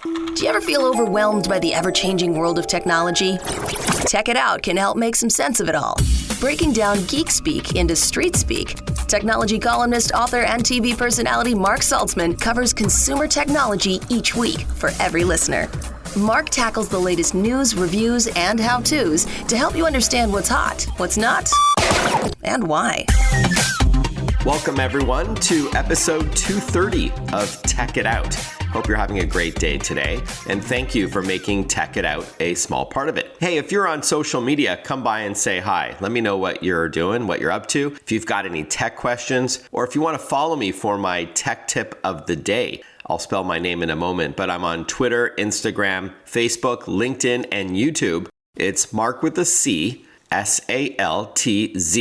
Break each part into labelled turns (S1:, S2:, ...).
S1: Do you ever feel overwhelmed by the ever-changing world of technology? Tech It Out can help make some sense of it all. Breaking down geek speak into street speak, technology columnist, author, and TV personality Mark Saltzman covers consumer technology each week for every listener. Mark tackles the latest news, reviews, and how-tos to help you understand what's hot, what's not, and why.
S2: Welcome, everyone, to episode 230 of Tech It Out. Hope you're having a great day today, and thank you for making Tech It Out a small part of it. Hey, if you're on social media, come by and say hi. Let me know what you're doing, what you're up to, if you've got any tech questions, or if you want to follow me for my tech tip of the day. I'll spell my name in a moment, but I'm on Twitter, Instagram, Facebook, LinkedIn, and YouTube. It's Mark with a C, Saltzman.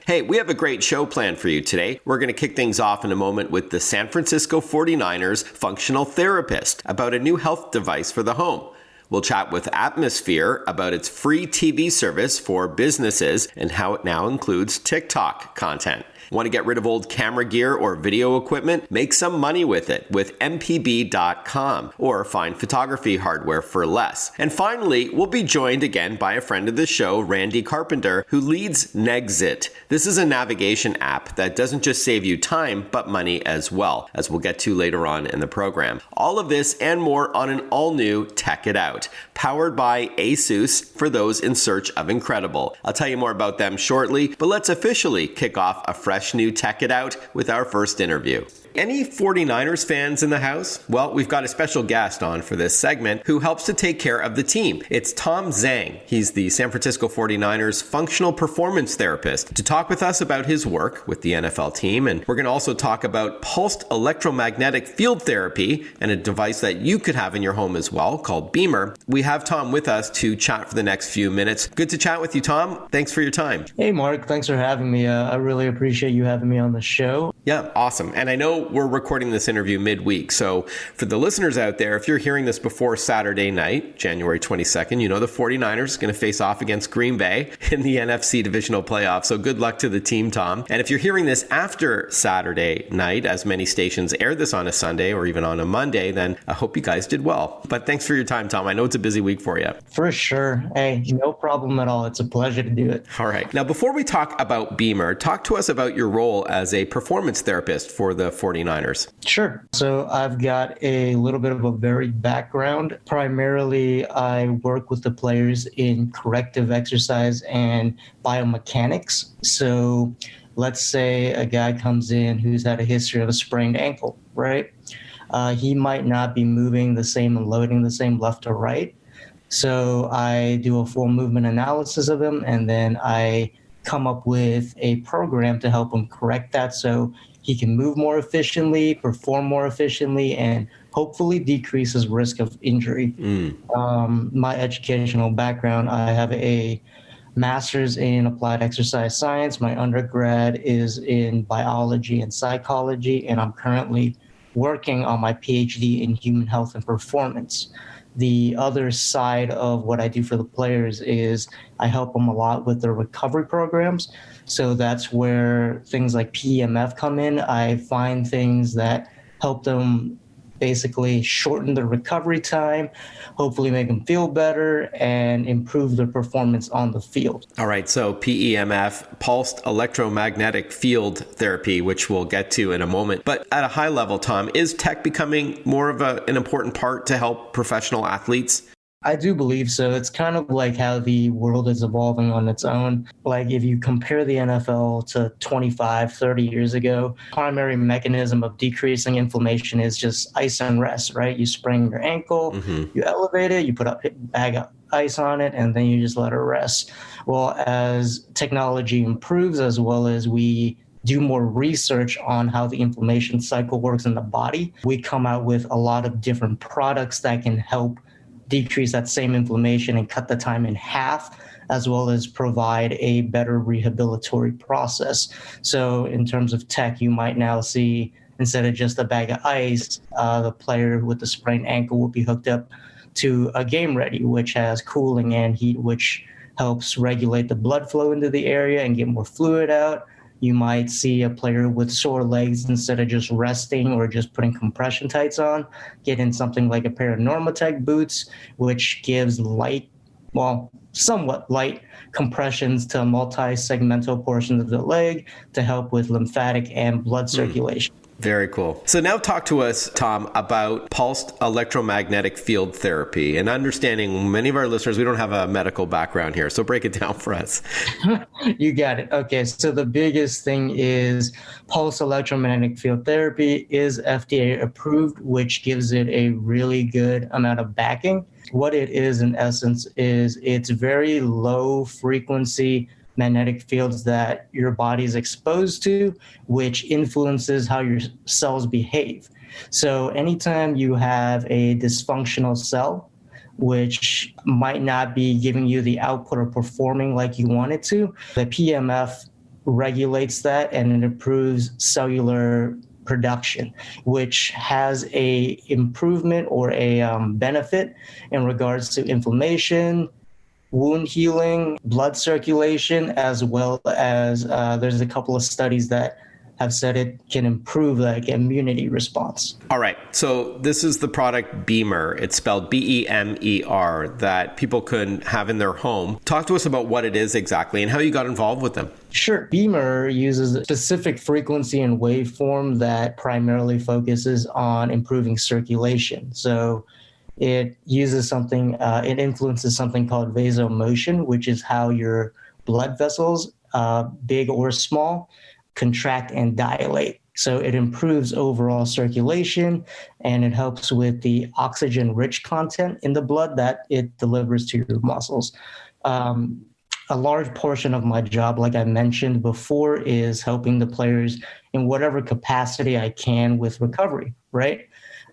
S2: Hey, we have a great show planned for you today. We're going to kick things off in a moment with the San Francisco 49ers functional therapist about a new health device for the home. We'll chat with Atmosphere about its free TV service for businesses and how it now includes TikTok content. Want to get rid of old camera gear or video equipment? Make some money with it with mpb.com or find photography hardware for less. And finally, we'll be joined again by a friend of the show, Randy Carpenter, who leads Nexit. This is a navigation app that doesn't just save you time, but money as well, as we'll get to later on in the program. All of this and more on an all-new Tech It Out, powered by ASUS for those in search of incredible. I'll tell you more about them shortly, but let's officially kick off a fresh new Tech It Out with our first interview. Any 49ers fans in the house? Well, we've got a special guest on for this segment who helps to take care of the team. It's Tom Zheng. He's the San Francisco 49ers functional performance therapist to talk with us about his work with the NFL team. And we're going to also talk about pulsed electromagnetic field therapy and a device that you could have in your home as well called BEMER. We have Tom with us to chat for the next few minutes. Good to chat with you, Tom. Thanks for your time.
S3: Hey, Mark. Thanks for having me. I really appreciate you having me on the show.
S2: Yeah, awesome. And I know we're recording this interview midweek. So for the listeners out there, if you're hearing this before Saturday night, January 22nd, you know the 49ers are going to face off against Green Bay in the NFC divisional playoff. So good luck to the team, Tom. And if you're hearing this after Saturday night, as many stations air this on a Sunday or even on a Monday, then I hope you guys did well. But thanks for your time, Tom. I know it's a busy week for you.
S3: For sure. Hey, no problem at all. It's a pleasure to do it.
S2: All right. Now, before we talk about BEMER, talk to us about your role as a performance therapist for the 49ers.
S3: Sure. So I've got a little bit of a varied background. Primarily, I work with the players in corrective exercise and biomechanics. So let's say a guy comes in who's had a history of a sprained ankle, right? He might not be moving the same and loading the same left or right. So I do a full movement analysis of him, and then I come up with a program to help him correct that so he can move more efficiently, perform more efficiently, and hopefully decrease his risk of injury. My educational background, I have a master's in applied exercise science. My undergrad is in biology and psychology, and I'm currently working on my PhD in human health and performance. The other side of what I do for the players is I help them a lot with their recovery programs. So that's where things like PEMF come in. I find things that help them basically shorten the recovery time, hopefully make them feel better, and improve their performance on the field.
S2: All right, so PEMF, pulsed electromagnetic field therapy, which we'll get to in a moment. But at a high level, Tom, is tech becoming more of an important part to help professional athletes?
S3: I do believe so. It's kind of like how the world is evolving on its own. Like if you compare the NFL to 25, 30 years ago, primary mechanism of decreasing inflammation is just ice and rest, right? You sprain your ankle, you elevate it, you put a bag of ice on it, and then you just let it rest. Well, as technology improves, as well as we do more research on how the inflammation cycle works in the body, we come out with a lot of different products that can help decrease that same inflammation and cut the time in half, as well as provide a better rehabilitory process. So in terms of tech, you might now see, instead of just a bag of ice, the player with the sprained ankle will be hooked up to a Game Ready, which has cooling and heat, which helps regulate the blood flow into the area and get more fluid out, You might see a player with sore legs, instead of just resting or just putting compression tights on, get in something like a pair of Normatec boots, which gives somewhat light compressions to multi-segmental portions of the leg to help with lymphatic and blood circulation.
S2: Very cool. So now talk to us, Tom, about pulsed electromagnetic field therapy. And understanding many of our listeners, we don't have a medical background here. So break it down for us.
S3: You got it. Okay. So the biggest thing is pulse electromagnetic field therapy is FDA approved, which gives it a really good amount of backing. What it is, in essence, is it's very low frequency magnetic fields that your body is exposed to, which influences how your cells behave. So anytime you have a dysfunctional cell, which might not be giving you the output or performing like you want it to, the PMF regulates that and it improves cellular production, which has a improvement or a benefit in regards to inflammation, wound healing, blood circulation, as well as there's a couple of studies that have said it can improve like immunity response.
S2: All right. So this is the product BEMER. It's spelled BEMER, that people can have in their home. Talk to us about what it is exactly and how you got involved with them.
S3: Sure. BEMER uses a specific frequency and waveform that primarily focuses on improving circulation. So it uses something, it influences something called vasomotion, which is how your blood vessels, big or small, contract and dilate. So it improves overall circulation and it helps with the oxygen-rich content in the blood that it delivers to your muscles. A large portion of my job, like I mentioned before, is helping the players in whatever capacity I can with recovery, right?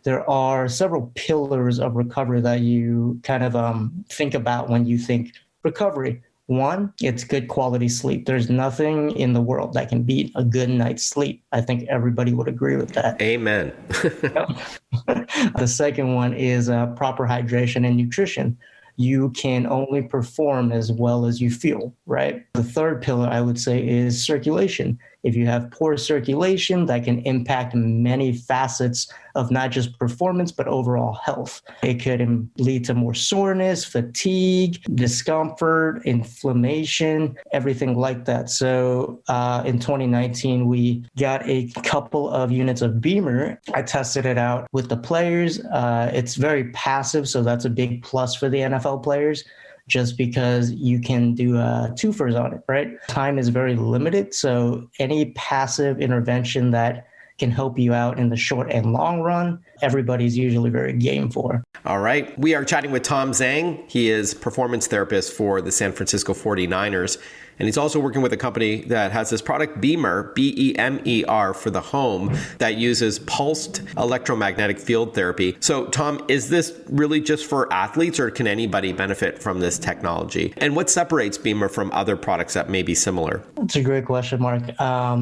S3: There are several pillars of recovery that you kind of think about when you think recovery. One, it's good quality sleep. There's nothing in the world that can beat a good night's sleep. I think everybody would agree with that.
S2: Amen.
S3: The second one is proper hydration and nutrition. You can only perform as well as you feel, right? The third pillar, I would say, is circulation. If you have poor circulation, that can impact many facets of not just performance, but overall health. It could lead to more soreness, fatigue, discomfort, inflammation, everything like that. So in 2019, we got a couple of units of BEMER. I tested it out with the players. It's very passive, so that's a big plus for the NFL players, just because you can do twofers on it, right? Time is very limited, so any passive intervention that can help you out in the short and long run, everybody's usually very game for.
S2: All right. We are chatting with Tom Zheng. He is performance therapist for the San Francisco 49ers. And he's also working with a company that has this product, BEMER, BEMER, for the home, that uses pulsed electromagnetic field therapy. So, Tom, is this really just for athletes, or can anybody benefit from this technology? And what separates BEMER from other products that may be similar?
S3: That's a great question, Mark.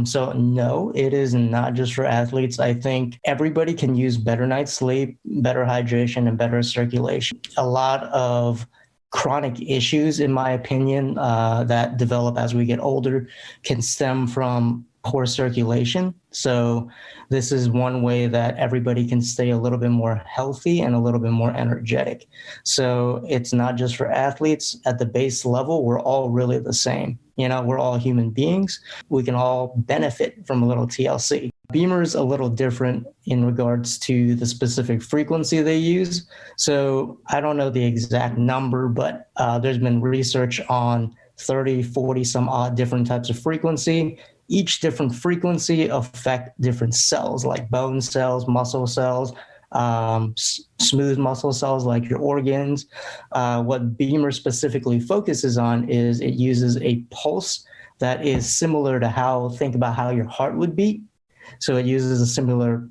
S3: So, no, it is not just for athletes. I think everybody can use better night's sleep, better hydration, and better circulation. A lot of chronic issues, in my opinion, that develop as we get older can stem from poor circulation. So this is one way that everybody can stay a little bit more healthy and a little bit more energetic. So it's not just for athletes. At the base level, we're all really the same. You know, we're all human beings. We can all benefit from a little TLC. BEMER is a little different in regards to the specific frequency they use. So I don't know the exact number, but there's been research on 30, 40 some odd different types of frequency. Each different frequency affect different cells, like bone cells, muscle cells, smooth muscle cells like your organs. What BEMER specifically focuses on is it uses a pulse that is similar to think about how your heart would beat. So it uses a similar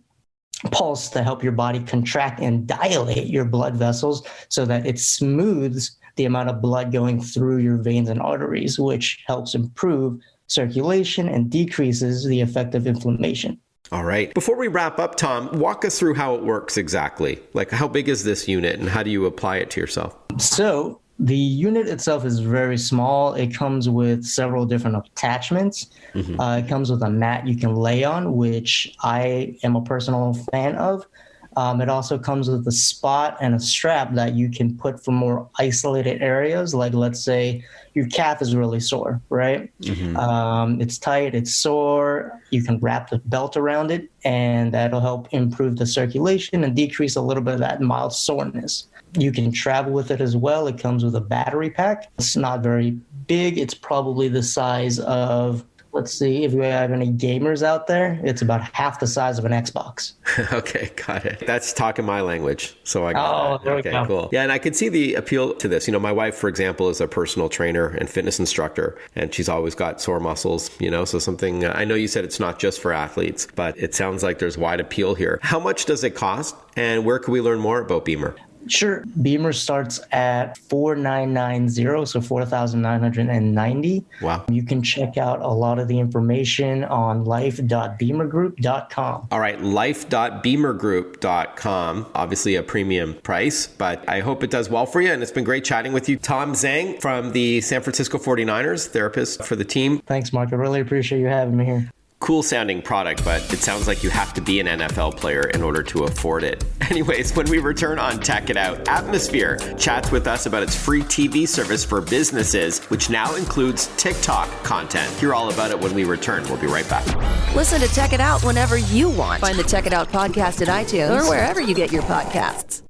S3: pulse to help your body contract and dilate your blood vessels so that it smooths the amount of blood going through your veins and arteries, which helps improve circulation and decreases the effect of inflammation.
S2: All right. Before we wrap up, Tom, walk us through how it works exactly. Like, how big is this unit and how do you apply it to yourself?
S3: So The unit itself is very small. It comes with several different attachments. It comes with a mat you can lay on, which I am a personal fan of. It also comes with a spot and a strap that you can put for more isolated areas. Like, let's say your calf is really sore, right? It's tight, it's sore. You can wrap the belt around it, and that'll help improve the circulation and decrease a little bit of that mild soreness. You can travel with it as well. It comes with a battery pack. It's not very big. It's probably the size of, let's see, if we have any gamers out there, it's about half the size of an Xbox.
S2: Okay, got it. That's talking my language. So I got that.
S3: There we go.
S2: Cool. Yeah, and I could see the appeal to this. My wife, for example, is a personal trainer and fitness instructor, and she's always got sore muscles, so something, I know you said it's not just for athletes, but it sounds like there's wide appeal here. How much does it cost, and where can we learn more about BEMER?
S3: Sure. BEMER starts at $4,990, so $4,990.
S2: Wow.
S3: You can check out a lot of the information on life.bemergroup.com.
S2: All right, life.bemergroup.com. Obviously a premium price, but I hope it does well for you. And it's been great chatting with you. Tom Zheng from the San Francisco 49ers, therapist for the team.
S3: Thanks, Mark. I really appreciate you having me here.
S2: Cool sounding product, but it sounds like you have to be an NFL player in order to afford it. Anyways, when we return on Tech It Out, Atmosphere chats with us about its free TV service for businesses, which now includes TikTok content. Hear all about it when we return. We'll be right back.
S1: Listen to Tech It Out whenever you want. Find the Tech It Out podcast at iTunes or wherever you get your podcasts.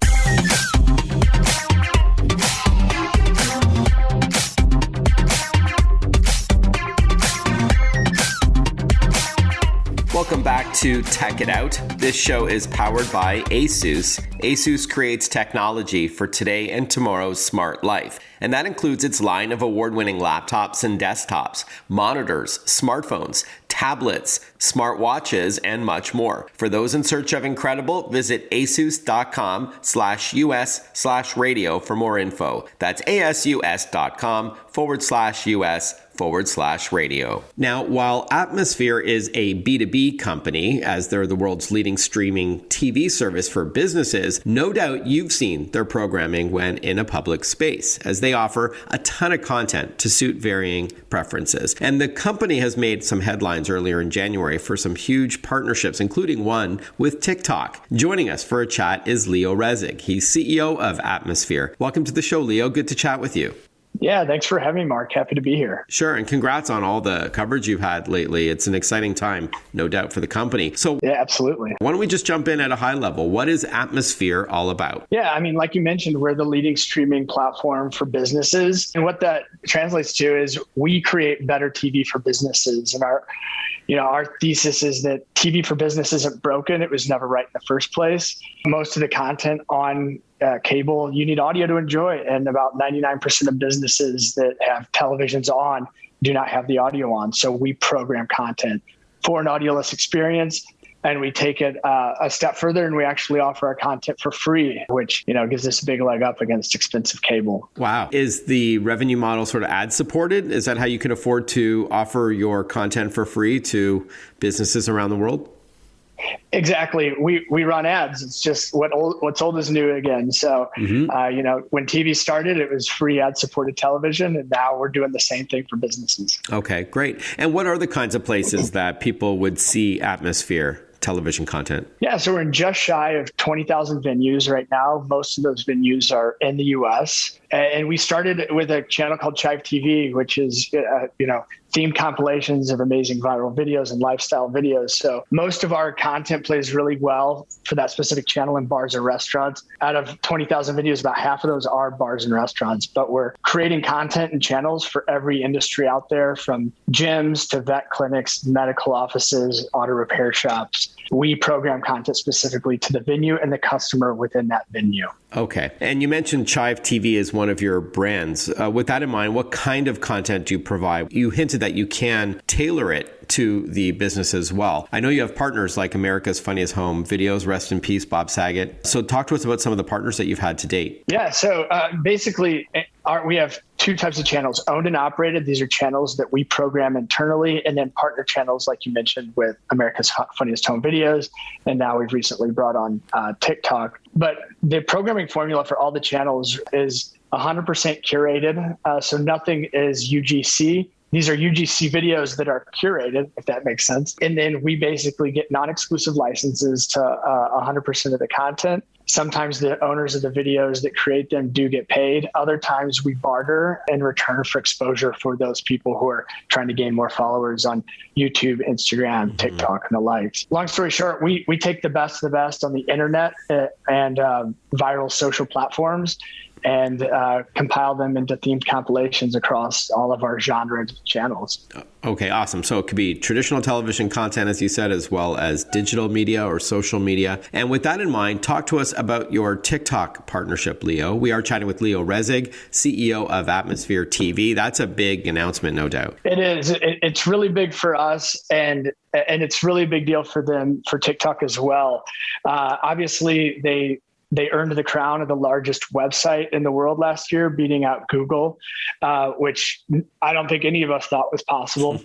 S2: Welcome back to Tech It Out. This show is powered by ASUS. ASUS creates technology for today and tomorrow's smart life. And that includes its line of award-winning laptops and desktops, monitors, smartphones, tablets, smartwatches, and much more. For those in search of incredible, visit asus.com/US/radio for more info. That's asus.com/US/radio. Now, while Atmosphere is a B2B company, as they're the world's leading streaming TV service for businesses, no doubt you've seen their programming when in a public space, as they offer a ton of content to suit varying preferences. And the company has made some headlines earlier in January for some huge partnerships, including one with TikTok. Joining us for a chat is Leo Rezig. He's CEO of Atmosphere. Welcome to the show, Leo. Good to chat with you.
S4: Yeah, thanks for having me, Mark. Happy to be here.
S2: Sure, and congrats on all the coverage you've had lately. It's an exciting time, no doubt, for the company. So,
S4: yeah, absolutely.
S2: Why don't we just jump in at a high level? What is Atmosphere all about?
S4: Yeah, I mean, like you mentioned, we're the leading streaming platform for businesses. And what that translates to is we create better TV for businesses. And our thesis is that TV for business isn't broken. It was never right in the first place. Most of the content on cable, you need audio to enjoy. And about 99% of businesses that have televisions on do not have the audio on. So we program content for an audioless experience. And we take it a step further, and we actually offer our content for free, which gives us a big leg up against expensive cable.
S2: Wow. Is the revenue model sort of ad supported? Is that how you can afford to offer your content for free to businesses around the world?
S4: Exactly. We run ads. It's just what's old is new again. So, when TV started, it was free ad-supported television, and now we're doing the same thing for businesses.
S2: Okay, great. And what are the kinds of places that people would see Atmosphere television content?
S4: Yeah, so we're in just shy of 20,000 venues right now. Most of those venues are in the U.S. And we started with a channel called Chive TV, which is, themed compilations of amazing viral videos and lifestyle videos. So most of our content plays really well for that specific channel in bars or restaurants. Out of 20,000 videos, about half of those are bars and restaurants. But we're creating content and channels for every industry out there, from gyms to vet clinics, medical offices, auto repair shops. We program content specifically to the venue and the customer within that venue.
S2: Okay. And you mentioned Chive TV is one of your brands. With that in mind, what kind of content do you provide? You hinted that you can tailor it to the business as well. I know you have partners like America's Funniest Home Videos, rest in peace, Bob Saget. So talk to us about some of the partners that you've had to date. Yeah,
S4: so basically, we have two types of channels: owned and operated. These are channels that we program internally, and then partner channels, like you mentioned, with America's Funniest Home Videos. And now we've recently brought on TikTok. But the programming formula for all the channels is 100% curated. So nothing is UGC. These are UGC videos that are curated, if that makes sense. And then we basically get non-exclusive licenses to 100% of the content. Sometimes the owners of the videos that create them do get paid. Other times we barter in return for exposure for those people who are trying to gain more followers on YouTube, Instagram, TikTok, and the likes. Long story short, we take the best of the best on the internet and viral social platforms and compile them into themed compilations across all of our genre channels.
S2: Okay, awesome. So it could be traditional television content, as you said, as well as digital media or social media. And with that in mind, talk to us about your TikTok partnership, Leo. We are chatting with Leo Rezig, CEO of Atmosphere TV. That's a big announcement, no doubt.
S4: It is. It's really big for us, and it's really a big deal for them, for TikTok as well. Obviously, they earned the crown of the largest website in the world last year, beating out Google, which I don't think any of us thought was possible.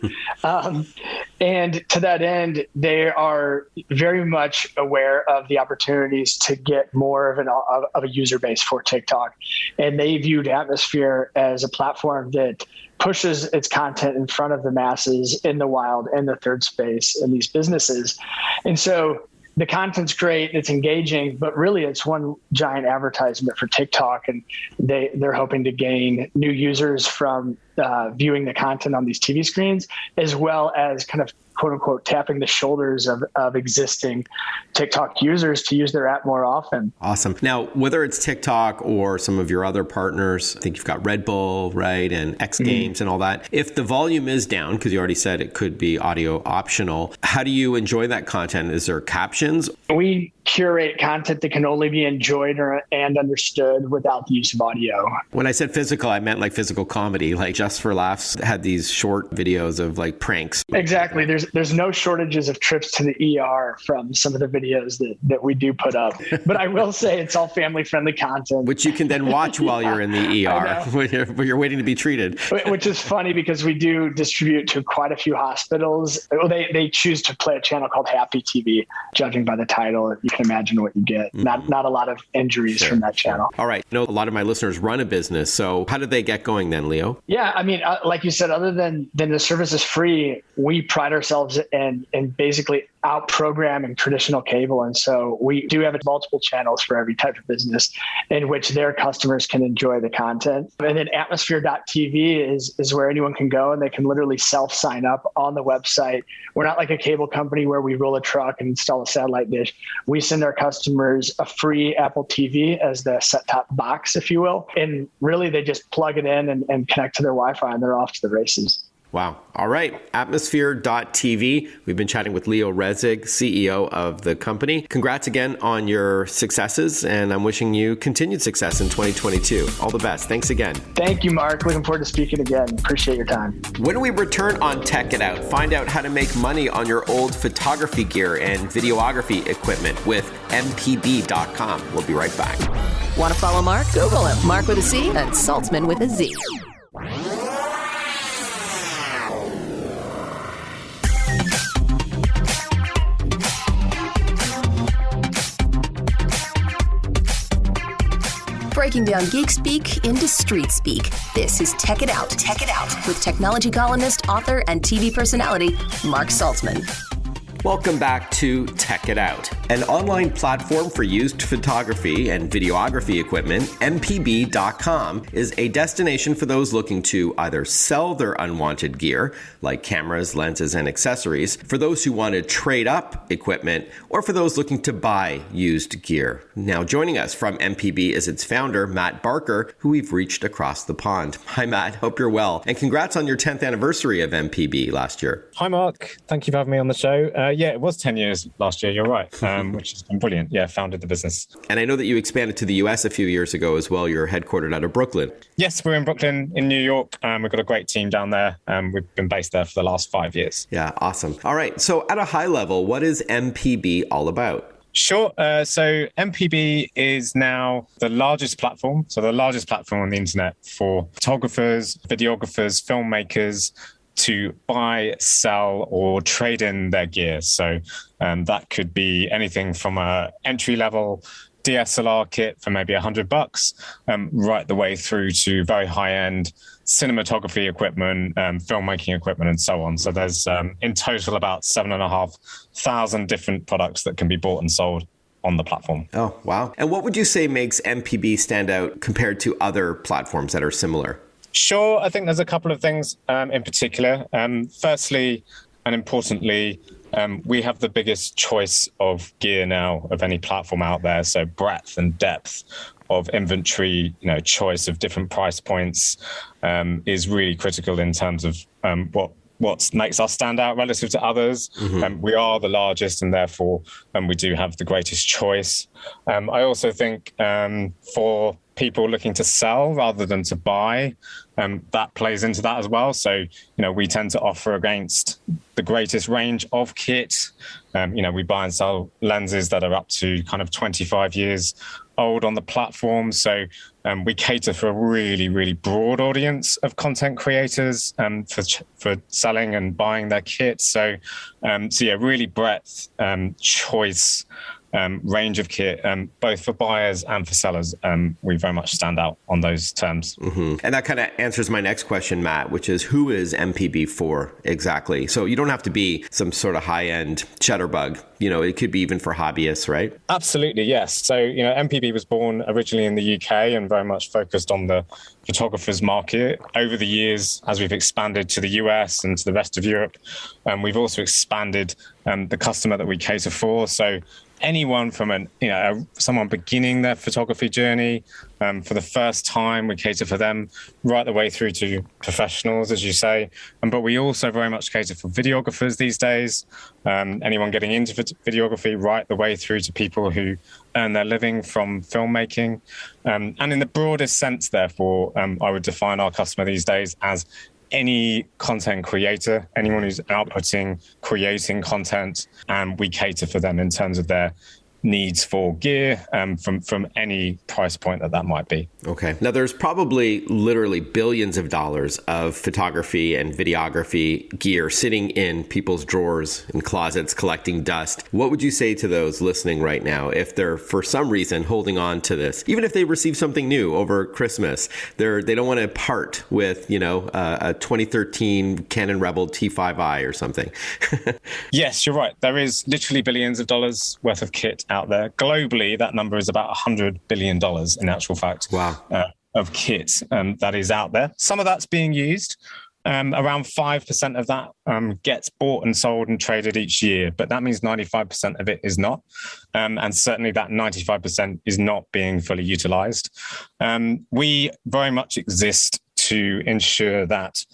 S4: And to that end, they are very much aware of the opportunities to get more of a user base for TikTok. And they viewed Atmosphere as a platform that pushes its content in front of the masses in the wild, in the third space, in these businesses. And so the content's great, it's engaging, but really it's one giant advertisement for TikTok, and they're hoping to gain new users from viewing the content on these TV screens, as well as kind of quote unquote tapping the shoulders of existing TikTok users to use their app more often.
S2: Awesome. Now, whether it's TikTok or some of your other partners, I think you've got Red Bull, right, and X Games and all that. If the volume is down, because you already said it could be audio optional, how do you enjoy that content? Is there captions?
S4: We curate content that can only be enjoyed and understood without the use of audio.
S2: When I said physical, I meant like physical comedy, like Just for Laughs had these short videos of like pranks.
S4: Exactly. There's no shortages of trips to the ER from some of the videos that we do put up. But I will say it's all family-friendly content.
S2: Which you can then watch while you're in the ER, when you're waiting to be treated.
S4: Which is funny because we do distribute to quite a few hospitals. They choose to play a channel called Happy TV. Judging by the title, you can imagine what you get. Not a lot of injuries from that channel.
S2: All right. I know a lot of my listeners run a business. So how did they get going then, Leo?
S4: Yeah, I mean, like you said, other than the service is free, we pride ourselves in basically out programming traditional cable. And so we do have multiple channels for every type of business in which their customers can enjoy the content. And then atmosphere.tv is where anyone can go and they can literally self-sign up on the website. We're not like a cable company where we roll a truck and install a satellite dish. We send our customers a free Apple TV as the set-top box, if you will. And really they just plug it in and connect to their Wi-Fi and they're off to the races.
S2: Wow. All right. Atmosphere.tv. We've been chatting with Leo Rezig, CEO of the company. Congrats again on your successes, and I'm wishing you continued success in 2022. All the best. Thanks again.
S4: Thank you, Mark. Looking forward to speaking again. Appreciate your time.
S2: When we return on Tech It Out, find out how to make money on your old photography gear and videography equipment with mpb.com. We'll be right back.
S1: Want to follow Mark? Google him. Mark with a C and Saltzman with a Z. Breaking down geek speak into street speak. This is Tech It Out. Tech It Out with technology columnist, author, and TV personality Mark Saltzman.
S2: Welcome back to Tech It Out, an online platform for used photography and videography equipment. mpb.com is a destination for those looking to either sell their unwanted gear, like cameras, lenses, and accessories, for those who want to trade up equipment, or for those looking to buy used gear. Now, joining us from MPB is its founder, Matt Barker, who we've reached across the pond. Hi, Matt. Hope you're well. And congrats on your 10th anniversary of MPB last year.
S5: Hi, Mark. Thank you for having me on the show. Yeah, it was 10 years last year. You're right, which has been brilliant. Yeah, founded the business.
S2: And I know that you expanded to the US a few years ago as well. You're headquartered out of Brooklyn.
S5: Yes, we're in Brooklyn in New York. We've got a great team down there. We've been based there for the last 5 years.
S2: Yeah, awesome. All right. So at a high level, what is MPB all about?
S5: Sure. So MPB is now the largest platform. So the largest platform on the internet for photographers, videographers, filmmakers to buy, sell, or trade in their gear. So that could be anything from a entry level DSLR kit for maybe $100, right the way through to very high-end cinematography equipment, filmmaking equipment, and so on. So there's in total about 7,500 different products that can be bought and sold on the platform.
S2: Oh, wow. And what would you say makes MPB stand out compared to other platforms that are similar?
S5: Sure. I think there's a couple of things in particular. Firstly, and importantly, we have the biggest choice of gear now of any platform out there. So breadth and depth of inventory, choice of different price points is really critical in terms of what makes us stand out relative to others. We are the largest, and therefore we do have the greatest choice. I also think for people looking to sell rather than to buy, that plays into that as well. So, we tend to offer against the greatest range of kit. We buy and sell lenses that are up to kind of 25 years old on the platform. So we cater for a really, really broad audience of content creators for selling and buying their kit. So really breadth, choice, range of kit, both for buyers and for sellers. We very much stand out on those terms.
S2: And that kind of answers my next question, Matt, which is, who is MPB for exactly? So you don't have to be some sort of high-end shutterbug. It could be even for hobbyists, right?
S5: Absolutely, yes. So, MPB was born originally in the UK and very much focused on the photographers market. Over the years, as we've expanded to the US and to the rest of Europe, we've also expanded the customer that we cater for. So anyone from someone beginning their photography journey for the first time, we cater for them right the way through to professionals, as you say. But we also very much cater for videographers these days. Anyone getting into videography right the way through to people who earn their living from filmmaking. And in the broadest sense, therefore, I would define our customer these days as any content creator, anyone who's outputting, creating content, and we cater for them in terms of their needs for gear from any price point that might be.
S2: Okay. Now, there's probably literally billions of dollars of photography and videography gear sitting in people's drawers and closets collecting dust. What would you say to those listening right now if they're, for some reason, holding on to this? Even if they receive something new over Christmas, they don't want to part with, a 2013 Canon Rebel T5i or something.
S5: Yes, you're right. There is literally billions of dollars worth of kit out there. Globally, that number is about $100 billion in actual fact.
S2: Wow.
S5: Of kit that is out there. Some of that's being used. Around 5% of that gets bought and sold and traded each year, but that means 95% of it is not. And certainly that 95% is not being fully utilized. We very much exist to ensure that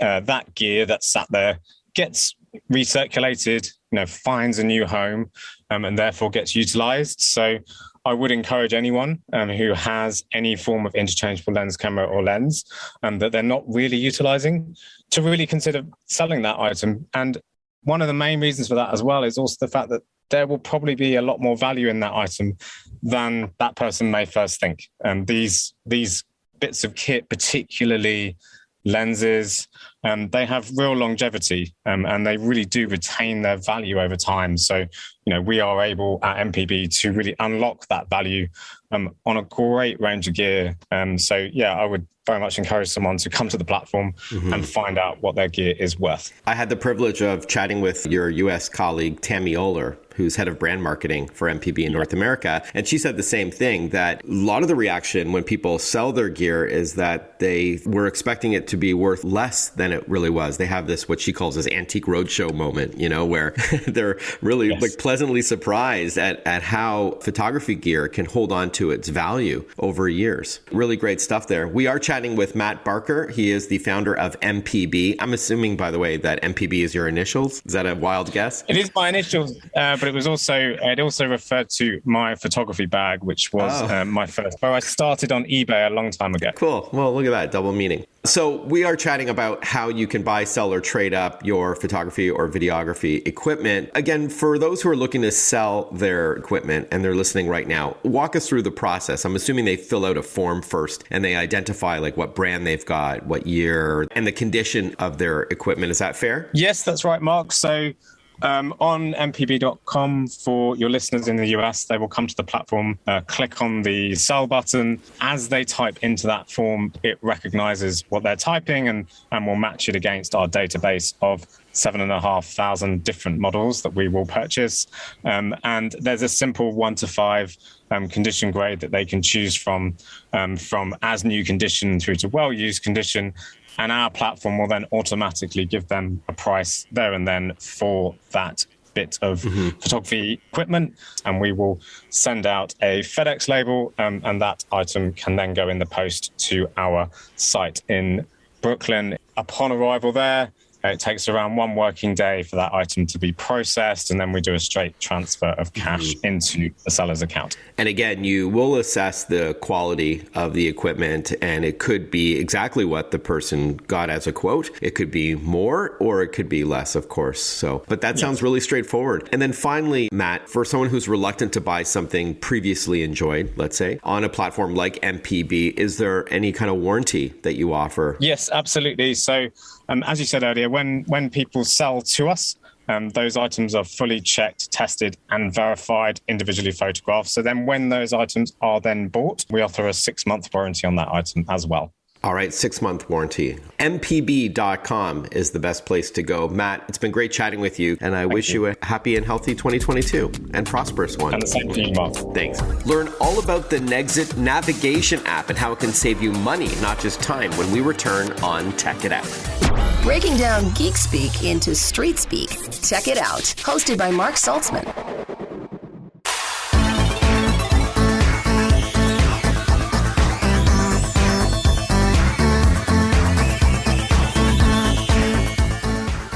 S5: that gear that's sat there gets recirculated, finds a new home, and therefore gets utilized. So I would encourage anyone who has any form of interchangeable lens, camera, or lens that they're not really utilizing to really consider selling that item. And one of the main reasons for that as well is also the fact that there will probably be a lot more value in that item than that person may first think. These bits of kit, particularly lenses, they have real longevity and they really do retain their value over time. So, we are able at MPB to really unlock that value on a great range of gear. I would very much encourage someone to come to the platform and find out what their gear is worth.
S2: I had the privilege of chatting with your US colleague, Tammy Oler, who's head of brand marketing for MPB in North America. And she said the same thing, that a lot of the reaction when people sell their gear is that they were expecting it to be worth less than it really was. They have this, what she calls this antique roadshow moment, where they're really pleasantly surprised at how photography gear can hold on to its value over years. Really great stuff there. We are chatting with Matt Barker. He is the founder of MPB. I'm assuming, by the way, that MPB is your initials. Is that a wild guess?
S5: It is my initials, but it also referred to my photography bag, which was my first. But I started on eBay a long time ago.
S2: Cool. Well, look at that, double meaning. So we are chatting about how you can buy, sell, or trade up your photography or videography equipment. Again, for those who are looking to sell their equipment and they're listening right now, walk us through the process. I'm assuming they fill out a form first and they identify like what brand they've got, what year, and the condition of their equipment. Is that fair?
S5: Yes, that's right, Mark. So On mpb.com, for your listeners in the US, they will come to the platform, click on the sell button. As they type into that form, it recognizes what they're typing and will match it against our database of 7,500 different models that we will purchase. And there's a simple 1 to 5 condition grade that they can choose from as new condition through to well-used condition. And our platform will then automatically give them a price there and then for that bit of photography equipment. And we will send out a FedEx label, and that item can then go in the post to our site in Brooklyn. Upon arrival there, it takes around 1 working day for that item to be processed, and then we do a straight transfer of cash into the seller's account.
S2: And again, you will assess the quality of the equipment, and it could be exactly what the person got as a quote. It could be more, or it could be less, of course. But that sounds really straightforward. And then finally, Matt, for someone who's reluctant to buy something previously enjoyed, let's say, on a platform like MPB, is there any kind of warranty that you offer?
S5: Yes, absolutely. So as you said earlier, when people sell to us, those items are fully checked, tested, and verified, individually photographed. So then when those items are then bought, we offer a 6-month warranty on that item as well.
S2: All right, 6-month warranty. mpb.com is the best place to go. Matt, it's been great chatting with you, and I wish you a happy and healthy 2022 and prosperous one.
S5: And the same to you, Mark.
S2: Thanks. Learn all about the Nexit navigation app and how it can save you money, not just time, when we return on Tech It Out.
S1: Breaking down geek speak into street speak. Tech It Out, hosted by Mark Saltzman.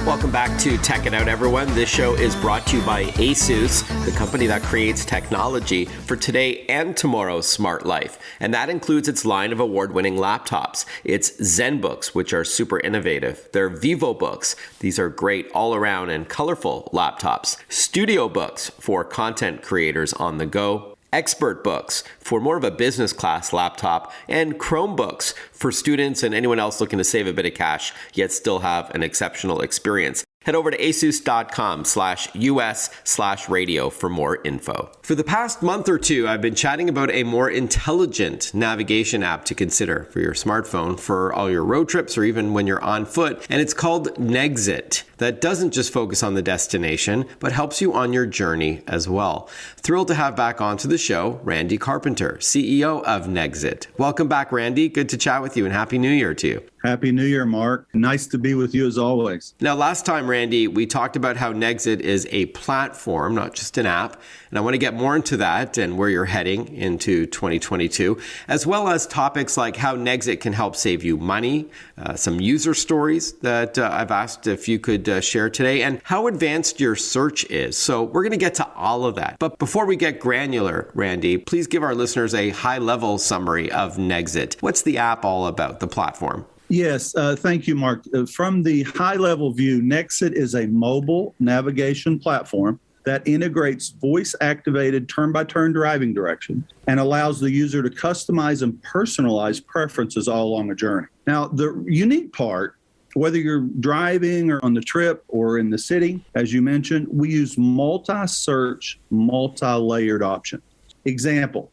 S2: Welcome back to Tech It Out, everyone. This show is brought to you by ASUS, the company that creates technology for today and tomorrow's smart life. And that includes its line of award-winning laptops. It's ZenBooks, which are super innovative. They're VivoBooks. These are great all-around and colorful laptops. StudioBooks for content creators on the go. ExpertBooks for more of a business class laptop, and Chromebooks for students and anyone else looking to save a bit of cash yet still have an exceptional experience. Head over to asus.com/US/radio for more info. For the past month or two, I've been chatting about a more intelligent navigation app to consider for your smartphone for all your road trips or even when you're on foot, and it's called Nexit. That doesn't just focus on the destination, but helps you on your journey as well. Thrilled to have back onto the show, Randy Carpenter, CEO of Nexit. Welcome back, Randy. Good to chat with you, and Happy New Year to you.
S6: Happy New Year, Mark. Nice to be with you as always.
S2: Now, last time, Randy, we talked about how Nexit is a platform, not just an app. And I want to get more into that and where you're heading into 2022, as well as topics like how Nexit can help save you money, some user stories that I've asked if you could share today, and how advanced your search is. So we're going to get to all of that. But before we get granular, Randy, please give our listeners a high-level summary of Nexit. What's the app all about, the platform?
S6: Yes, thank you, Mark. From the high-level view, Nexit is a mobile navigation platform that integrates voice-activated turn-by-turn driving direction and allows the user to customize and personalize preferences all along a journey. Now, the unique part, whether you're driving or on the trip or in the city, as you mentioned, we use multi-search, multi-layered options. Example,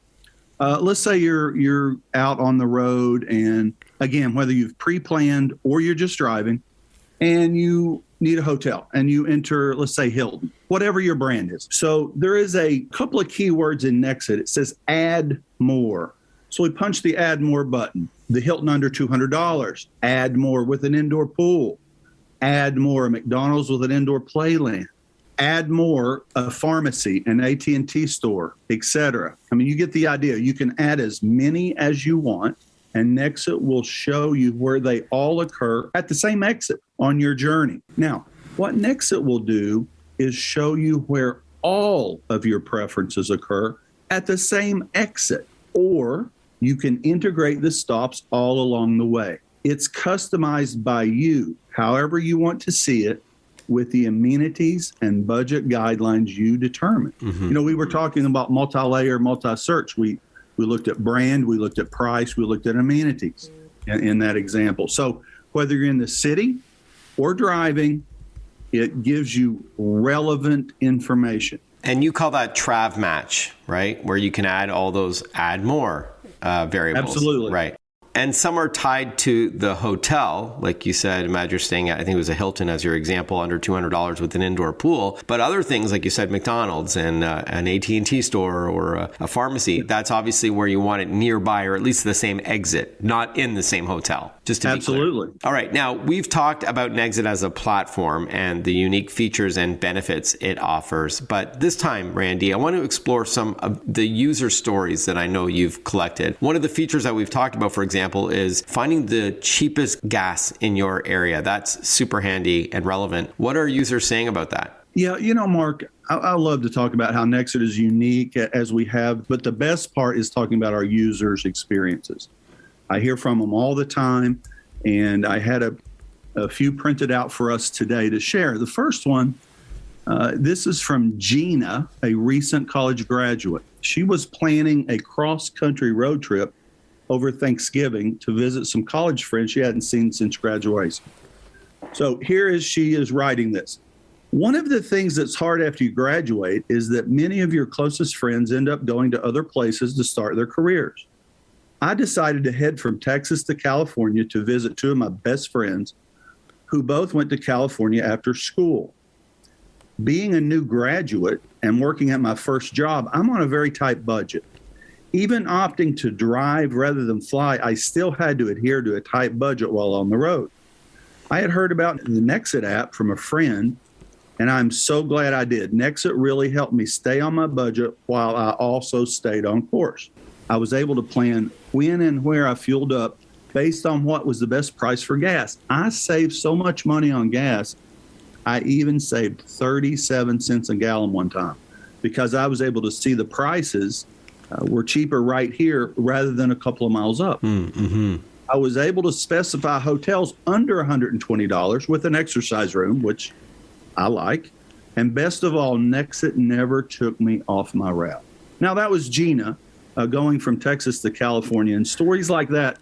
S6: let's say you're out on the road, and again, whether you've pre-planned or you're just driving, and you need a hotel and you enter, let's say, Hilton, whatever your brand is. So there is a couple of keywords in Nexit. It says add more. So we punch the add more button. The Hilton under $200, add more with an indoor pool, add more McDonald's with an indoor playland, add more a pharmacy, an AT&T store, etc. I mean, you get the idea. You can add as many as you want, and Nexit will show you where they all occur at the same exit on your journey. Now, what Nexit will do is show you where all of your preferences occur at the same exit, or you can integrate the stops all along the way. It's customized by you, however you want to see it, with the amenities and budget guidelines you determine. Mm-hmm. You know, we were talking about multi-layer, multi-search. We looked at brand, we looked at price, we looked at amenities in that example. So whether you're in the city or driving It gives you relevant information.
S2: And you call that Trav Match, right? Where you can add all those add more variables.
S6: Absolutely.
S2: Right. And some are tied to the hotel. Like you said, imagine you're staying at, I think it was a Hilton as your example, under $200 with an indoor pool. But other things, like you said, McDonald's and an AT&T store or a pharmacy, that's obviously where you want it nearby, or at least the same exit, not in the same hotel, just to be clear.
S6: Absolutely.
S2: All right. Now, we've talked about Nexit as a platform and the unique features and benefits it offers. But this time, Randy, I want to explore some of the user stories that I know you've collected. One of the features that we've talked about, for example, is finding the cheapest gas in your area. That's super handy and relevant. What are users saying about that?
S6: Yeah, Mark, I love to talk about how Nexit is unique as we have, but the best part is talking about our users' experiences. I hear from them all the time, and I had a few printed out for us today to share. The first one, this is from Gina, a recent college graduate. She was planning a cross-country road trip over Thanksgiving to visit some college friends she hadn't seen since graduation. So she is writing this. One of the things that's hard after you graduate is that many of your closest friends end up going to other places to start their careers. I decided to head from Texas to California to visit two of my best friends who both went to California after school. Being a new graduate and working at my first job, I'm on a very tight budget. Even opting to drive rather than fly, I still had to adhere to a tight budget while on the road. I had heard about the Nexit app from a friend, and I'm so glad I did. Nexit really helped me stay on my budget while I also stayed on course. I was able to plan when and where I fueled up based on what was the best price for gas. I saved so much money on gas, I even saved 37 cents a gallon one time because I was able to see the prices were cheaper right here rather than a couple of miles up.
S2: Mm-hmm.
S6: I was able to specify hotels under $120 with an exercise room, which I like. And best of all, Nexit never took me off my route. Now, that was Gina going from Texas to California. And stories like that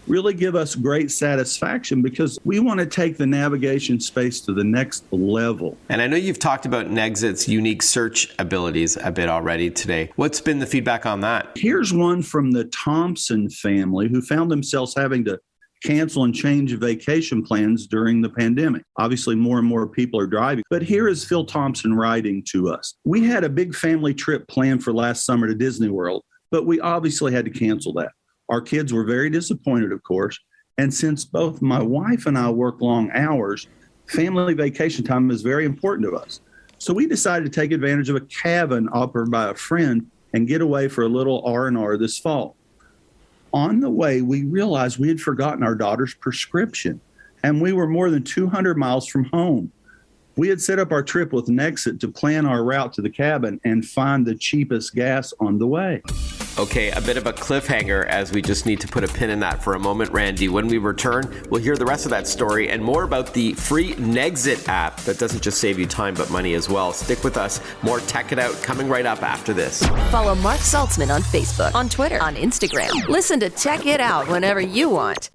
S6: really give us great satisfaction because we want to take the navigation space to the next level.
S2: And I know you've talked about Nexit's unique search abilities a bit already today. What's been the feedback on that?
S6: Here's one from the Thompson family who found themselves having to cancel and change vacation plans during the pandemic. Obviously, more and more people are driving. But here is Phil Thompson writing to us. We had a big family trip planned for last summer to Disney World, but we obviously had to cancel that. Our kids were very disappointed, of course. And since both my wife and I work long hours, family vacation time is very important to us. So we decided to take advantage of a cabin offered by a friend and get away for a little R&R this fall. On the way, we realized we had forgotten our daughter's prescription, and we were more than 200 miles from home. We had set up our trip with Nexit to plan our route to the cabin and find the cheapest gas on the way.
S2: Okay, a bit of a cliffhanger as we just need to put a pin in that for a moment, Randy. When we return, we'll hear the rest of that story and more about the free Nexit app that doesn't just save you time but money as well. Stick with us. More Tech It Out coming right up after this.
S1: Follow Mark Saltzman on Facebook, on Twitter, on Instagram. Listen to Tech It Out whenever you want.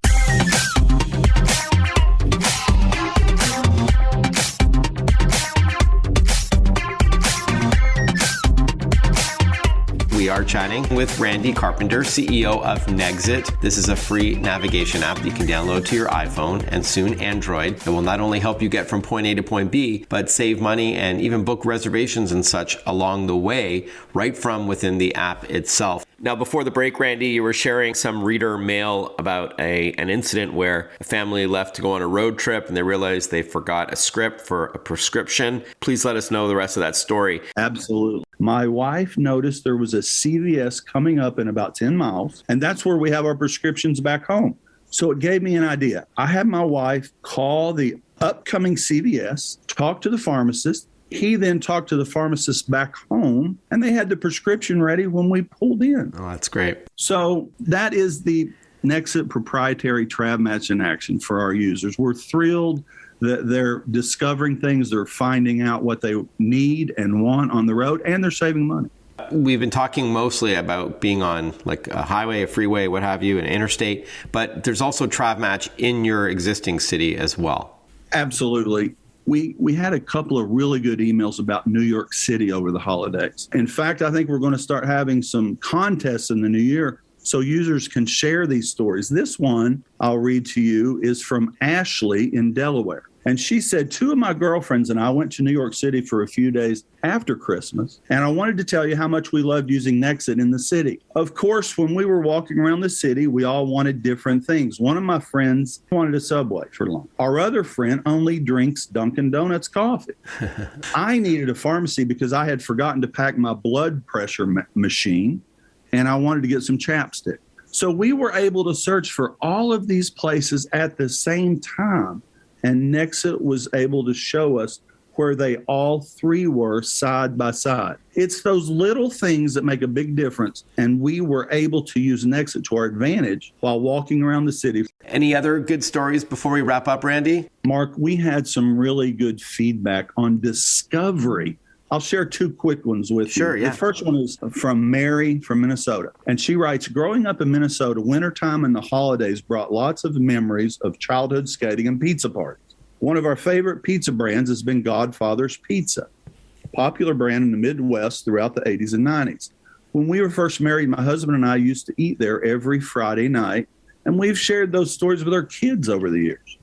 S2: We are chatting with Randy Carpenter, CEO of Nexit. This is a free navigation app that you can download to your iPhone and soon Android. It will not only help you get from point A to point B, but save money and even book reservations and such along the way, right from within the app itself. Now, before the break, Randy, you were sharing some reader mail about an incident where a family left to go on a road trip and they realized they forgot a script for a prescription. Please let us know the rest of that story.
S6: Absolutely. My wife noticed there was a CVS coming up in about 10 miles, and that's where we have our prescriptions back home. So it gave me an idea. I had my wife call the upcoming CVS, talk to the pharmacist. He then talked to the pharmacist back home, and they had the prescription ready when we pulled in.
S2: Oh, that's great.
S6: So that is the Nexit proprietary Trav Match in action for our users. We're thrilled that they're discovering things, they're finding out what they need and want on the road, and they're saving money.
S2: We've been talking mostly about being on like a highway, a freeway, what have you, an interstate, but there's also Trav Match in your existing city as well.
S6: Absolutely. We had a couple of really good emails about New York City over the holidays. In fact, I think we're going to start having some contests in the new year so users can share these stories. This one I'll read to you is from Ashley in Delaware. And she said, 2 of my girlfriends and I went to New York City for a few days after Christmas, and I wanted to tell you how much we loved using Nexit in the city. Of course, when we were walking around the city, we all wanted different things. One of my friends wanted a Subway for lunch. Our other friend only drinks Dunkin' Donuts coffee. I needed a pharmacy because I had forgotten to pack my blood pressure machine, and I wanted to get some chapstick. So we were able to search for all of these places at the same time, and Nexit was able to show us where they all 3 were side by side. It's those little things that make a big difference, and we were able to use Nexit to our advantage while walking around the city.
S2: Any other good stories before we wrap up, Randy?
S6: Mark, we had some really good feedback on discovery. I'll share 2 quick ones with you.
S2: Sure, yeah.
S6: The first one is from Mary from Minnesota. And she writes, growing up in Minnesota, wintertime and the holidays brought lots of memories of childhood skating and pizza parties. One of our favorite pizza brands has been Godfather's Pizza, a popular brand in the Midwest throughout the 80s and 90s. When we were first married, my husband and I used to eat there every Friday night, and we've shared those stories with our kids over the years.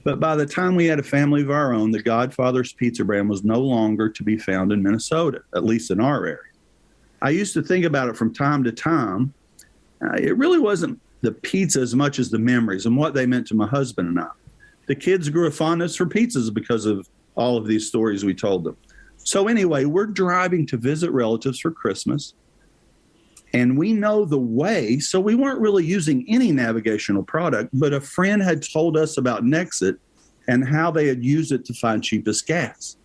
S6: But by the time we had a family of our own, the Godfather's Pizza brand was no longer to be found in Minnesota, at least in our area. I used to think about it from time to time. It really wasn't the pizza as much as the memories and what they meant to my husband and I. The kids grew a fondness for pizzas because of all of these stories we told them. So anyway, we're driving to visit relatives for Christmas, and we know the way, so we weren't really using any navigational product, but a friend had told us about Nexit and how they had used it to find cheapest gas.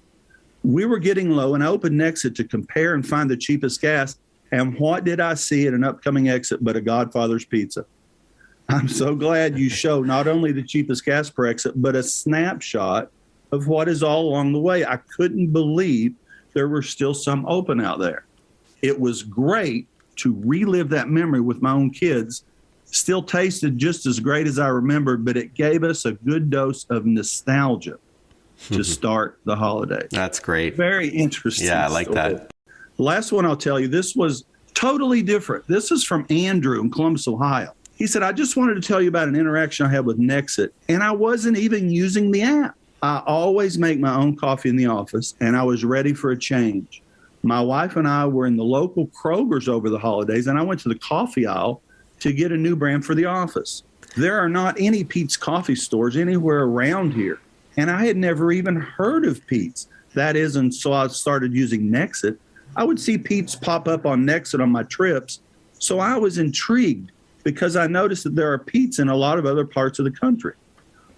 S6: We were getting low, and I opened Nexit to compare and find the cheapest gas, and what did I see at an upcoming exit but a Godfather's Pizza? I'm so glad you showed not only the cheapest gas per exit, but a snapshot of what is all along the way. I couldn't believe there were still some open out there. It was great to relive that memory with my own kids. Still tasted just as great as I remembered, but it gave us a good dose of nostalgia to start the holidays.
S2: That's great.
S6: Very interesting.
S2: Yeah, I like
S6: story.
S2: that.
S6: The last one I'll tell you, this was totally different. This is from Andrew in Columbus, Ohio. He said, I just wanted to tell you about an interaction I had with Nexit, and I wasn't even using the app. I always make my own coffee in the office, and I was ready for a change. My wife and I were in the local Kroger's over the holidays, and I went to the coffee aisle to get a new brand for the office. There are not any Pete's coffee stores anywhere around here, and I had never even heard of Pete's. That is, and so I started using Nexit. I would see Pete's pop up on Nexit on my trips, so I was intrigued because I noticed that there are Pete's in a lot of other parts of the country.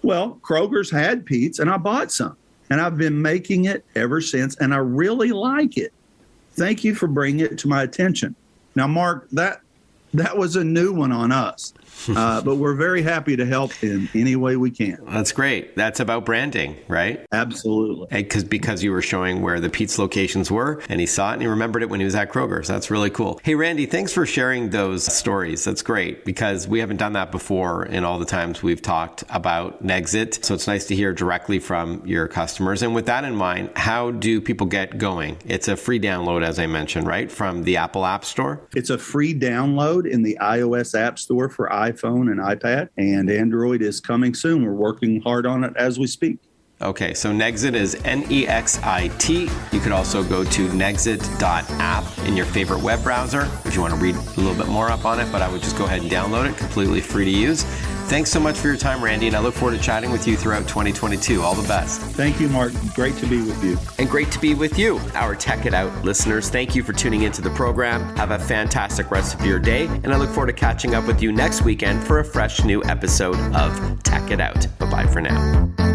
S6: Well, Kroger's had Pete's, and I bought some, and I've been making it ever since, and I really like it. Thank you for bringing it to my attention. Now, Mark, that was a new one on us, but we're very happy to help in any way we can.
S2: That's great. That's about branding, right?
S6: Absolutely.
S2: Because you were showing where the Pete's locations were, and he saw it, and he remembered it when he was at Kroger's. That's really cool. Hey, Randy, thanks for sharing those stories. That's great, because we haven't done that before in all the times we've talked about Nexit. So it's nice to hear directly from your customers. And with that in mind, how do people get going? It's a free download, as I mentioned, right, from the Apple App Store?
S6: It's a free download in the iOS App Store for iPhone and iPad, and Android is coming soon. We're working hard on it as we speak.
S2: Okay, so Nexit is Nexit. You could also go to nexit.app in your favorite web browser if you want to read a little bit more up on it, but I would just go ahead and download it, completely free to use. Thanks so much for your time, Randy, and I look forward to chatting with you throughout 2022. All the best.
S6: Thank you, Mark. Great to be with you.
S2: And great to be with you, our Tech It Out listeners. Thank you for tuning into the program. Have a fantastic rest of your day, and I look forward to catching up with you next weekend for a fresh new episode of Tech It Out. Bye-bye for now.